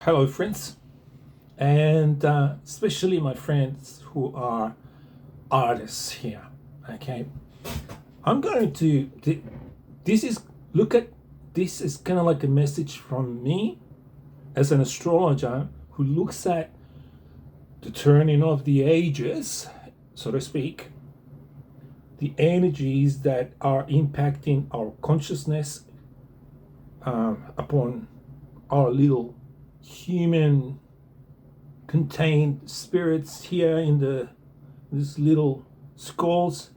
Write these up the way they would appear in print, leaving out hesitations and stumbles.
Hello, friends, and especially my friends who are artists here. Okay, I'm going to. This is look at this is kind of like a message from me as an astrologer who looks at the turning of the ages, so to speak, the energies that are impacting our consciousness upon our little human contained spirits here in these little skulls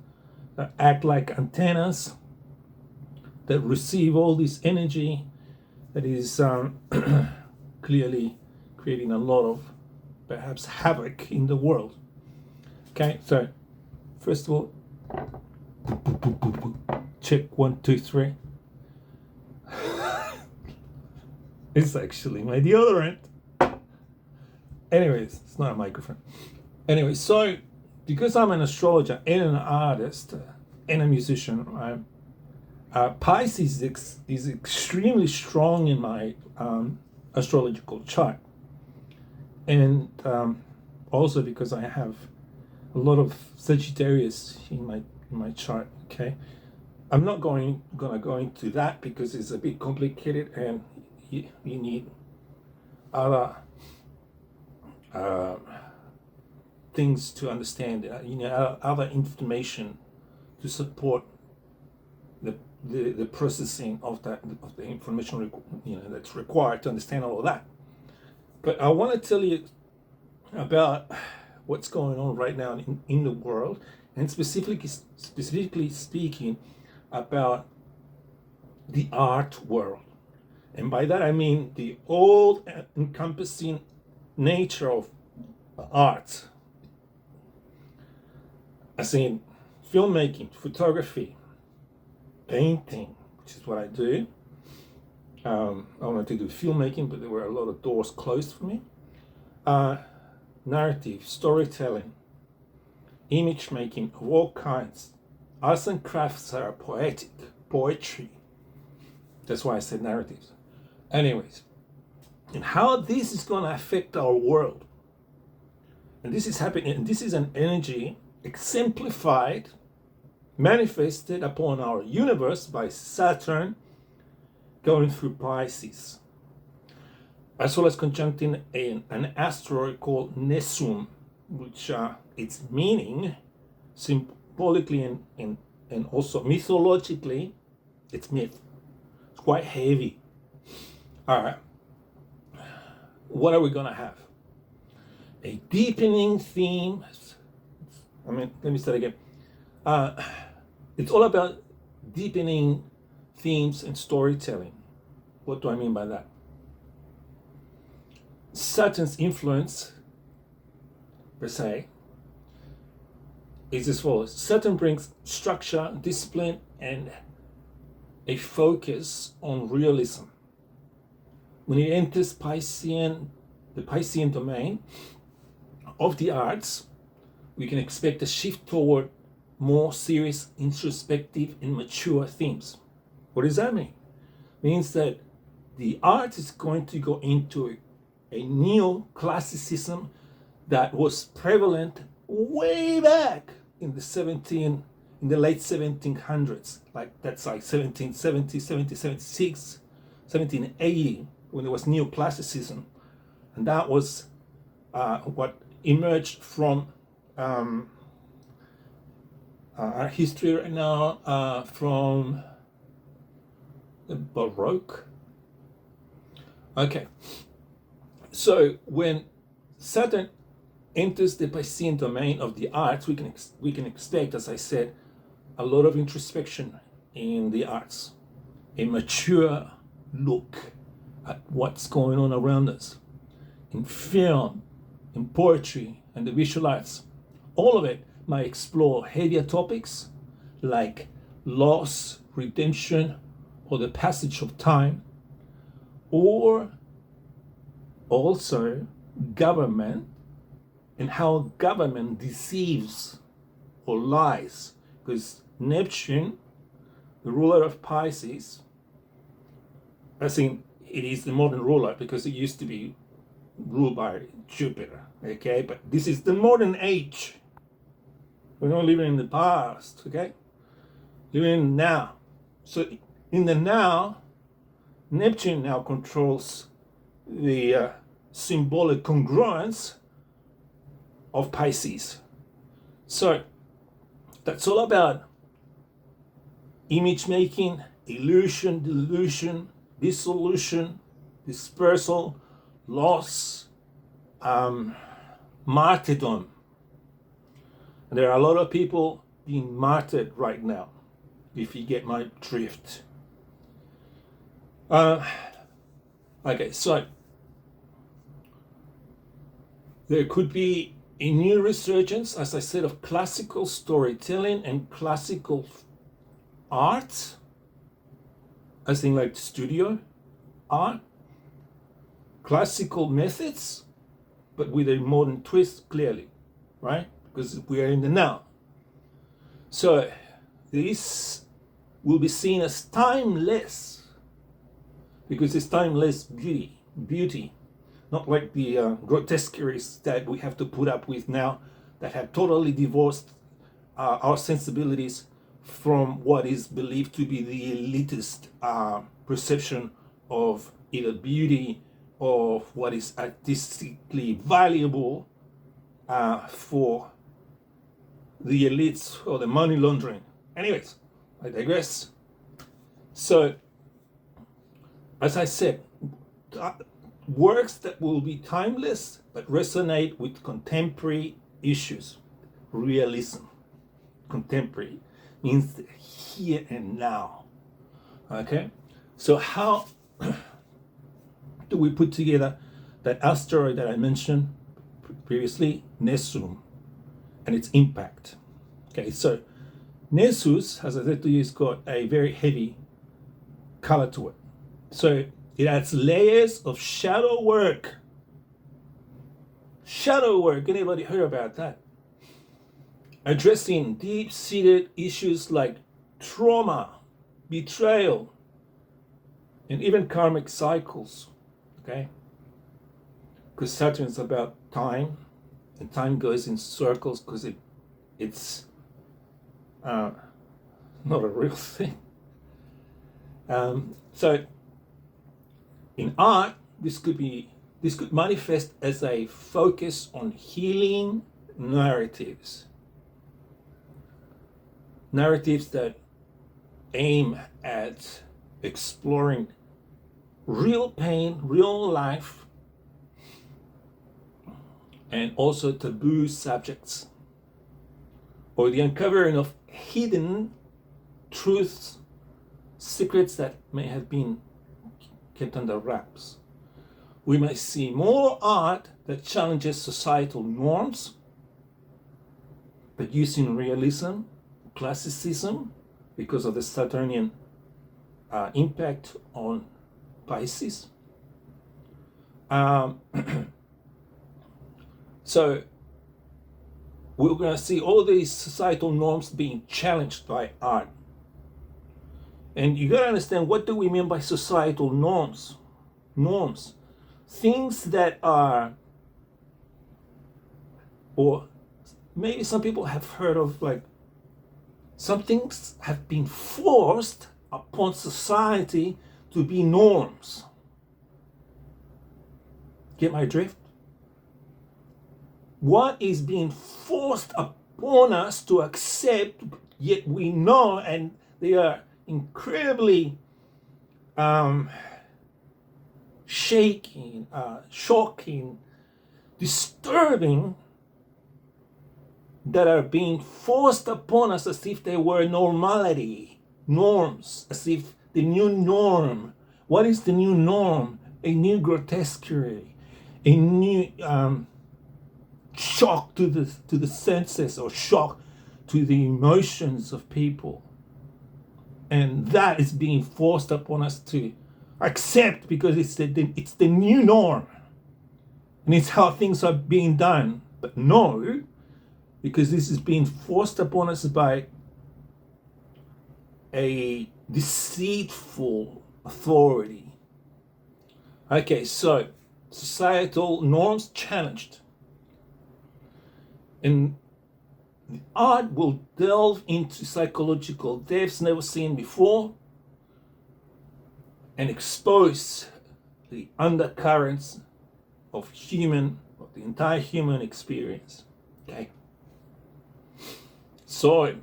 that act like antennas that receive all this energy that is clearly creating a lot of perhaps havoc in the world. Okay, so first of all, check 1, 2, 3. It's actually my deodorant. Anyways, it's not a microphone. Anyway, so because I'm an astrologer and an artist and a musician, Pisces is extremely strong in my astrological chart, and also because I have a lot of Sagittarius in my chart. Okay, I'm not gonna go into that because it's a bit complicated, and you need other things to understand. Other information to support the processing of the information that's required to understand all of that. But I want to tell you about what's going on right now in the world, and specifically speaking about the art world. And by that I mean the all encompassing nature of art, as in filmmaking, photography, painting, which is what I do. I wanted to do filmmaking, but there were a lot of doors closed for me. Narrative, storytelling, image making of all kinds. Arts and crafts are poetry. That's why I said narratives. Anyways, and how this is going to affect our world. And this is happening, and this is an energy exemplified, manifested upon our universe by Saturn going through Pisces, as well as conjuncting an asteroid called Nessun, which its meaning symbolically and also mythologically, it's myth. It's quite heavy. All right. What are we going to have? A deepening theme. Let me start again. It's all about deepening themes and storytelling. What do I mean by that? Saturn's influence, per se, is as follows. Saturn brings structure, discipline, and a focus on realism. When it enters the Piscean domain of the arts, we can expect a shift toward more serious, introspective, and mature themes. What does that mean? It means that the art is going to go into a neoclassicism that was prevalent way back in the late 1700s. That's like 1770, 1776, 1780, when there was neoclassicism. And that was what emerged from our history right now, from the Baroque. Okay, so when Saturn enters the Piscean domain of the arts, we can expect, as I said, a lot of introspection in the arts, a mature look at what's going on around us, in film, in poetry, and the visual arts. All of it might explore heavier topics like loss, redemption, or the passage of time, or also government and how government deceives or lies. Because Neptune, the ruler of Pisces, I think it is the modern ruler, because it used to be ruled by Jupiter. Okay, but this is the modern age. We're not living in the past. Okay, living in now. So in the now, Neptune now controls the symbolic congruence of Pisces. So that's all about image making, illusion, delusion, dissolution, dispersal, loss, martyrdom. And there are a lot of people being martyred right now, if you get my drift. Okay, so there could be a new resurgence, as I said, of classical storytelling and classical art, as in like studio art, classical methods, but with a modern twist, clearly, right? Because we are in the now. So this will be seen as timeless, because it's timeless beauty, not like the grotesqueries that we have to put up with now, that have totally divorced our sensibilities from what is believed to be the elitist perception of either beauty or what is artistically valuable for the elites or the money laundering. Anyways, I digress. So, as I said, works that will be timeless but resonate with contemporary issues. Realism. Contemporary means here and now. Okay? So how do we put together that asteroid that I mentioned previously, Nessun, and its impact? Okay, so Nessus, as I said to you, has got a very heavy color to it. So it adds layers of shadow work. Shadow work, anybody heard about that? Addressing deep-seated issues like trauma, betrayal, and even karmic cycles. Okay? Because Saturn is about time, and time goes in circles because it's not a real thing. So in art, this could manifest as a focus on healing narratives. Narratives that aim at exploring real pain, real life, and also taboo subjects, or the uncovering of hidden truths, secrets that may have been kept under wraps. We might see more art that challenges societal norms, but using realism, classicism, because of the Saturnian impact on Pisces. So we're going to see all these societal norms being challenged by art. And you got to understand, what do we mean by societal norms? Norms. Things that are, or maybe some people have heard of, like, some things have been forced upon society to be norms. Get my drift? What is being forced upon us to accept, yet we know, and they are incredibly shaking, shocking, disturbing, that are being forced upon us as if they were normality, norms, as if the new norm. What is the new norm? A new grotesquerie, a new shock to the senses, or shock to the emotions of people. And that is being forced upon us to accept, because it's the new norm. And it's how things are being done. But no, because this is being forced upon us by a deceitful authority. Okay, so societal norms challenged. And the art will delve into psychological depths never seen before and expose the undercurrents of the entire human experience. Okay. So,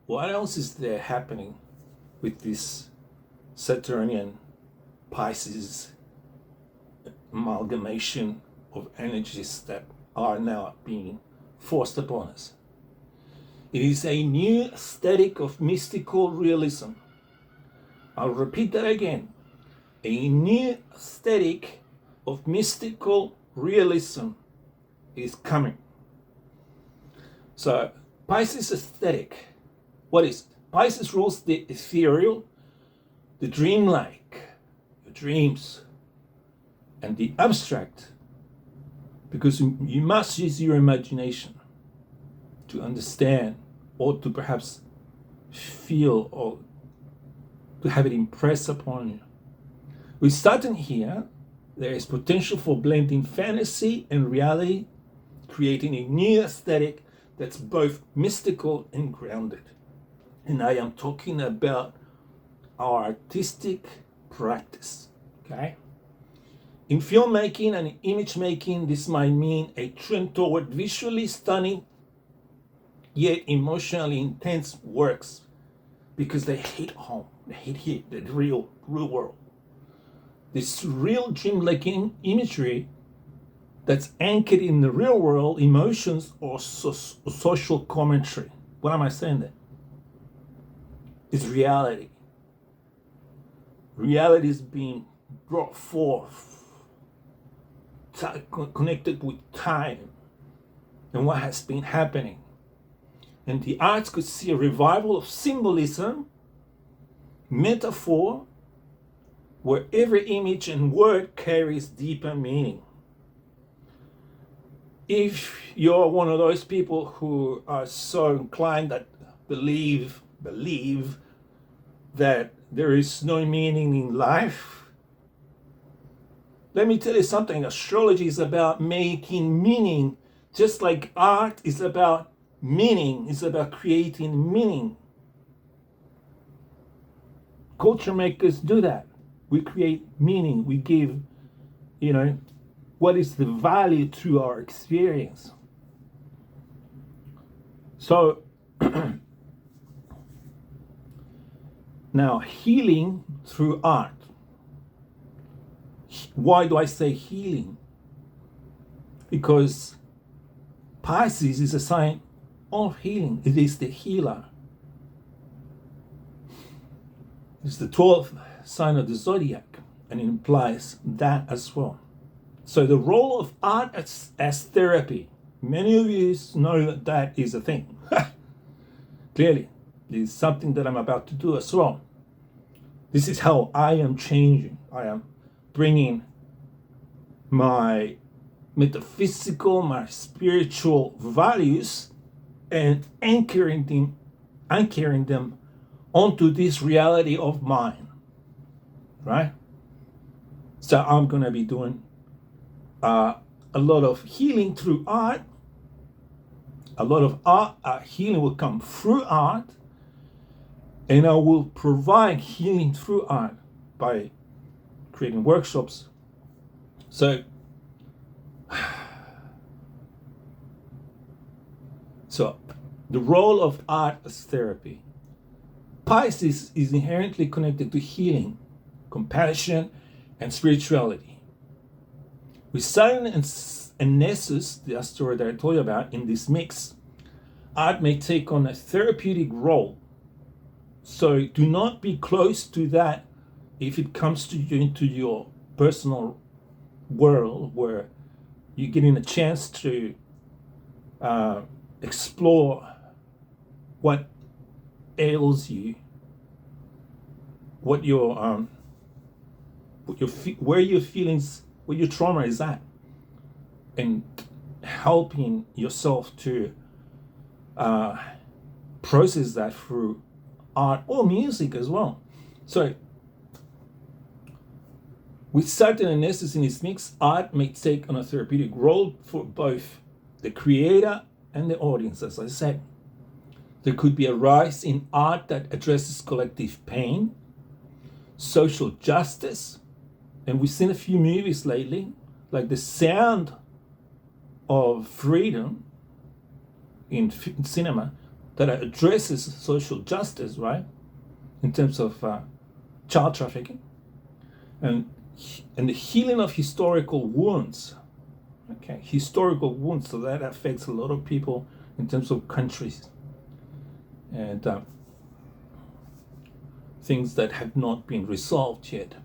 what else is there happening with this Saturnian Pisces amalgamation of energies that are now being forced upon us? It is a new aesthetic of mystical realism. I'll repeat that again. A new aesthetic of mystical realism is coming. So, Pisces aesthetic, what is it? Pisces rules the ethereal, the dreamlike, your dreams, and the abstract, because you must use your imagination to understand or to perhaps feel or to have it impress upon you. With Saturn here, there is potential for blending fantasy and reality, creating a new aesthetic that's both mystical and grounded. And I am talking about our artistic practice, okay? In filmmaking and image making, this might mean a trend toward visually stunning yet emotionally intense works, because they hit home, they hit here, the real world. This real dreamlike imagery that's anchored in the real world emotions or social commentary. What am I saying there? It's reality. Reality is being brought forth, connected with time and what has been happening. And the arts could see a revival of symbolism, metaphor, where every image and word carries deeper meaning. If you're one of those people who are so inclined that believe that there is no meaning in life, let me tell you something. Astrology is about making meaning, just like art is about meaning, it's about creating meaning. Culture makers do that. We create meaning. We give, what is the value to our experience. So, now healing through art. Why do I say healing? Because Pisces is a sign of healing. It is the healer. It's the 12th sign of the zodiac, and it implies that as well. So the role of art as therapy, many of you know that that is a thing. Clearly, it's something that I'm about to do as well. This is how I am changing. I am bringing my metaphysical, my spiritual values and anchoring them onto this reality of mine, right? So I'm going to be doing a lot of healing through art. A lot of art healing will come through art, and I will provide healing through art by creating workshops. So the role of art as therapy. Pisces is inherently connected to healing, compassion, and spirituality. With Saturn and Nessus, the asteroid that I told you about, in this mix, art may take on a therapeutic role. So do not be close to that if it comes to you into your personal world, where you're getting a chance to explore what ails you, where your feelings, where your trauma is at, and helping yourself to process that through art or music as well. So With Saturn and Nessus in its mix, art may take on a therapeutic role for both the creator and the audience, as I said. There could be a rise in art that addresses collective pain, social justice, and we've seen a few movies lately, like The Sound of Freedom in cinema, that addresses social justice, right? In terms of child trafficking and the healing of historical wounds. Okay, historical wounds, so that affects a lot of people in terms of countries and things that have not been resolved yet.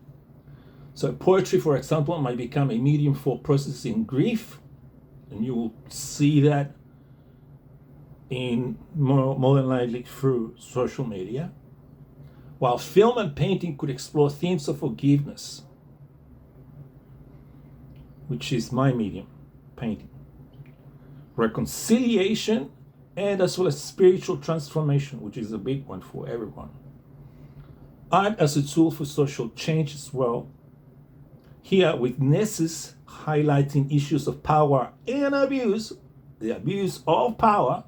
So poetry, for example, might become a medium for processing grief, and you will see that in more than likely through social media, while film and painting could explore themes of forgiveness, which is my medium, painting, reconciliation, and as well as spiritual transformation, which is a big one for everyone. Art as a tool for social change as well. Here with Nessus highlighting issues of power and abuse, the abuse of power,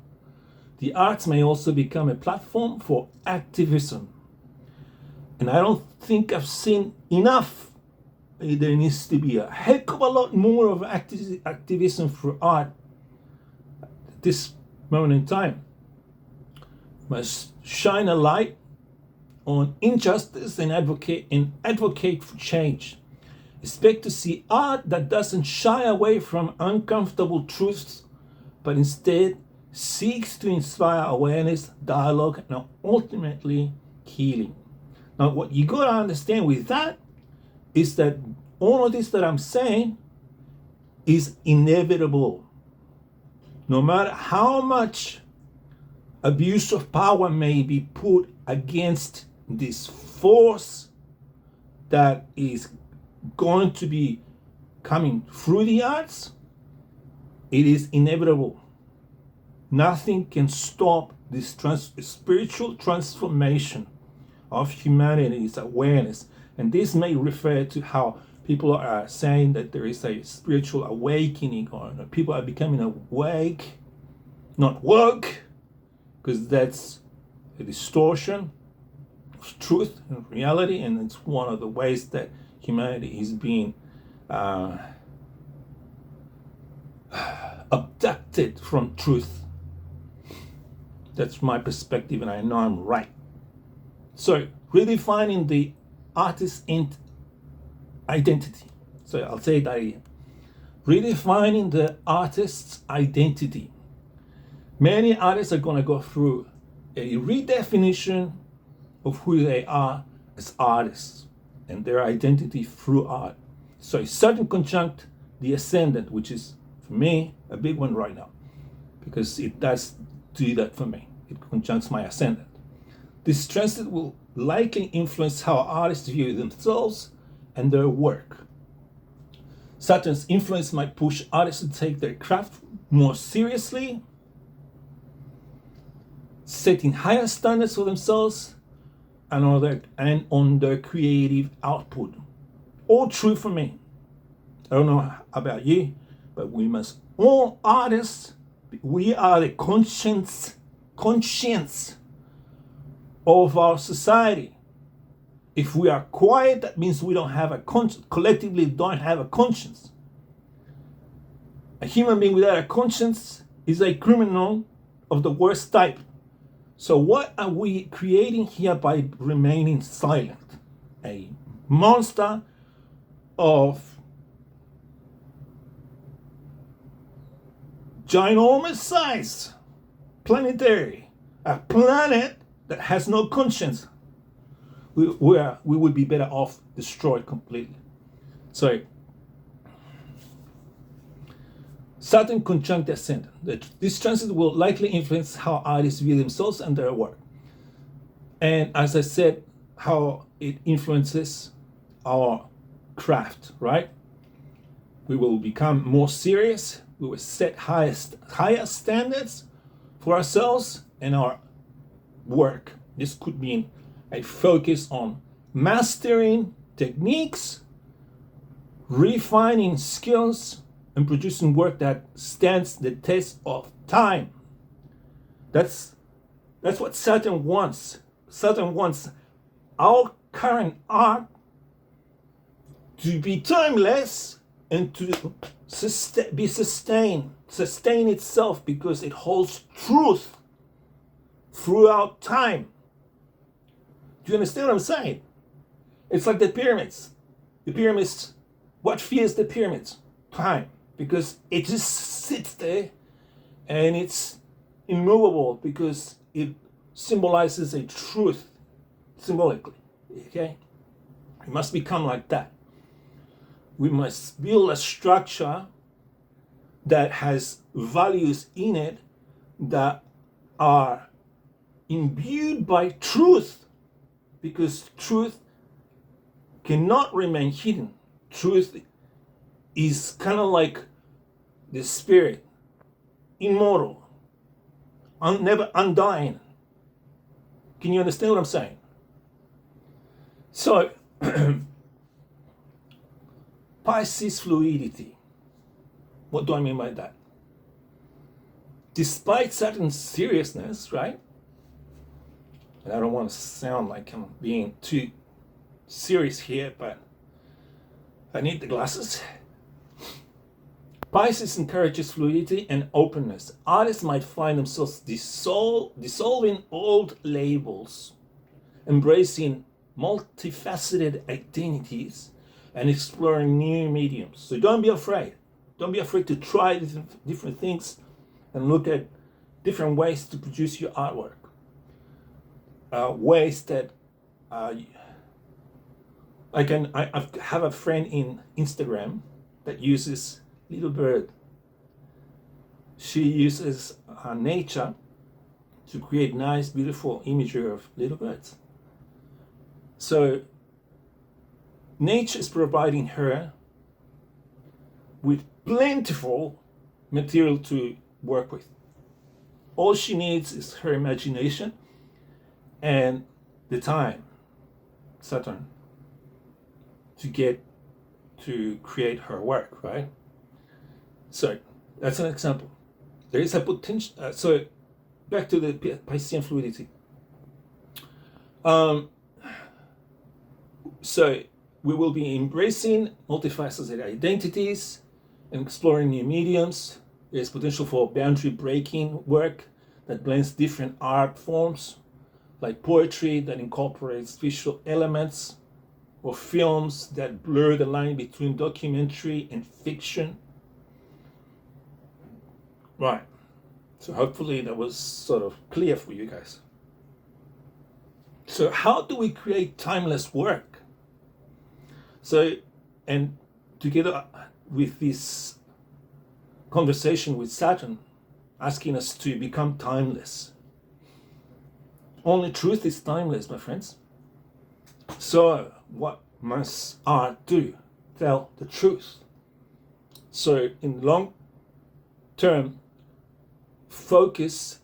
the arts may also become a platform for activism. And I don't think I've seen enough. There needs to be a heck of a lot more of activism for art at this moment in time. Must shine a light on injustice and advocate for change. Expect to see art that doesn't shy away from uncomfortable truths, but instead seeks to inspire awareness, dialogue, and ultimately healing. Now, what you gotta understand with that is that all of this that I'm saying is inevitable. No matter how much abuse of power may be put against this force that is going to be coming through the arts, it is inevitable. Nothing can stop this spiritual transformation of humanity's awareness. And this may refer to how people are saying that there is a spiritual awakening, or people are becoming awake, not woke, because that's a distortion of truth and reality, and it's one of the ways that humanity is being abducted from truth. That's my perspective, and I know I'm right. So, redefining the artist's identity. So I'll say that again. Redefining the artist's identity. Many artists are going to go through a redefinition of who they are as artists and their identity through art. So Saturn conjunct the ascendant, which is, for me, a big one right now, because it does do that for me. It conjuncts my ascendant. This transit will likely influence how artists view themselves and their work. Saturn's influence might push artists to take their craft more seriously, setting higher standards for themselves and on their creative output. All true for me. I don't know about you, but all artists, we are the conscience of our society. If we are quiet, that means we don't have a conscience, collectively don't have a conscience. A human being without a conscience is a criminal of the worst type. So what are we creating here by remaining silent? A monster of ginormous size, planetary, a planet that has no conscience. We would be better off destroyed completely. So Saturn conjunct the ascendant. This transit will likely influence how artists view themselves and their work. And as I said, how it influences our craft, right? We will become more serious. We will set higher standards for ourselves and our work. This could mean a focus on mastering techniques refining skills and producing work that stands the test of time. That's what Saturn wants. Saturn wants our current art to be timeless and to sustain itself, because it holds truth throughout time. Do you understand what I'm saying? It's like the pyramids. The pyramids, what fears the pyramids? Time. Because it just sits there and it's immovable, because it symbolizes a truth symbolically. Okay? It must become like that. We must build a structure that has values in it that are imbued by truth, because truth cannot remain hidden. Truth is kind of like the spirit, immortal, never undying. Can you understand what I'm saying? So, Pisces fluidity. What do I mean by that? Despite Saturn's seriousness, right? And I don't want to sound like I'm being too serious here, but I need the glasses. Pisces encourages fluidity and openness. Artists might find themselves dissolving old labels, embracing multifaceted identities, and exploring new mediums. So don't be afraid. Don't be afraid to try different things and look at different ways to produce your artwork. Ways that I have a friend in Instagram that uses little bird. She uses nature to create nice, beautiful imagery of little birds. So nature is providing her with plentiful material to work with. All she needs is her imagination and the time, Saturn, to create her work, right? So that's an example. There is a potential. So back to the Piscean fluidity. So we will be embracing multifaceted identities and exploring new mediums. There's potential for boundary breaking work that blends different art forms, like poetry that incorporates visual elements, or films that blur the line between documentary and fiction. Right. So hopefully that was sort of clear for you guys. So how do we create timeless work? So, and together with this conversation with Saturn, asking us to become timeless. Only truth is timeless, my friends. So what must art do? Tell the truth. So in long term, focus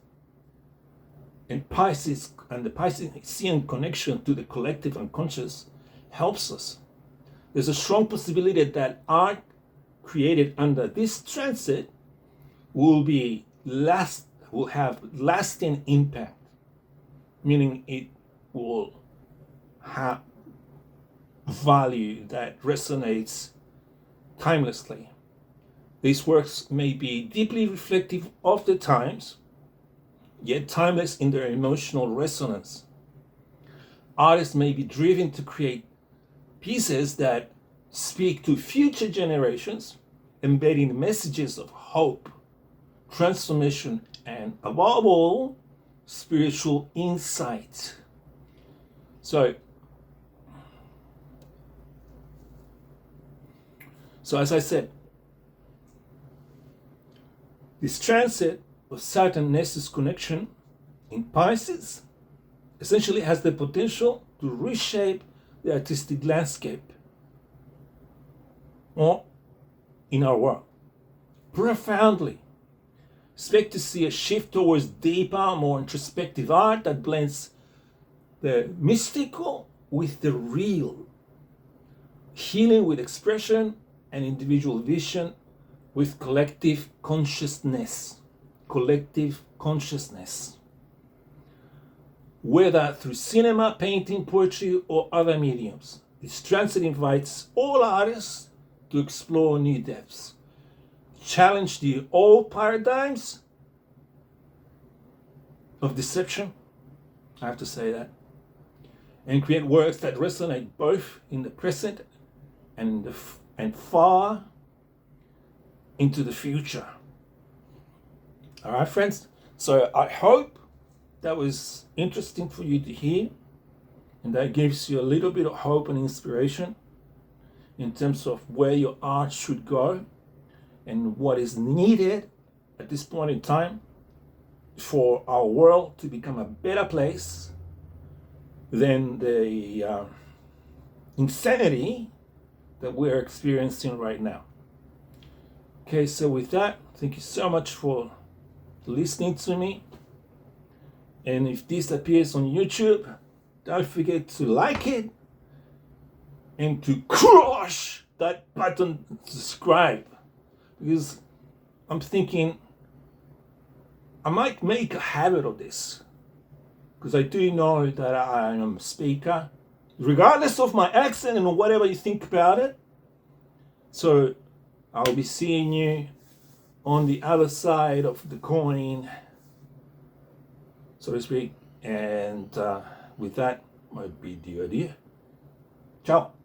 in Pisces and the Piscean connection to the collective unconscious helps us. There's a strong possibility that art created under this transit will have lasting impact, meaning it will have value that resonates timelessly. These works may be deeply reflective of the times, yet timeless in their emotional resonance. Artists may be driven to create pieces that speak to future generations, embedding messages of hope, transformation, and above all, spiritual insight. So as I said, this transit of Saturn-Nessus connection in Pisces essentially has the potential to reshape the artistic landscape or in our world profoundly. Expect to see a shift towards deeper, more introspective art that blends the mystical with the real, healing with expression, and individual vision with collective consciousness. Collective consciousness. Whether through cinema, painting, poetry, or other mediums, this transit invites all artists to explore new depths, challenge the old paradigms of deception, I have to say that, and create works that resonate both in the present and far into the future. All right, friends. So I hope that was interesting for you to hear, and that gives you a little bit of hope and inspiration in terms of where your art should go and what is needed at this point in time for our world to become a better place than the insanity that we're experiencing right now. Okay, so with that, thank you so much for listening to me. And if this appears on YouTube, don't forget to like it and to crush that button subscribe, because I'm thinking I might make a habit of this, because I do know that I am a speaker, regardless of my accent and whatever you think about it. So I'll be seeing you on the other side of the coin, so to speak. And with that, my bid you adieu. Ciao.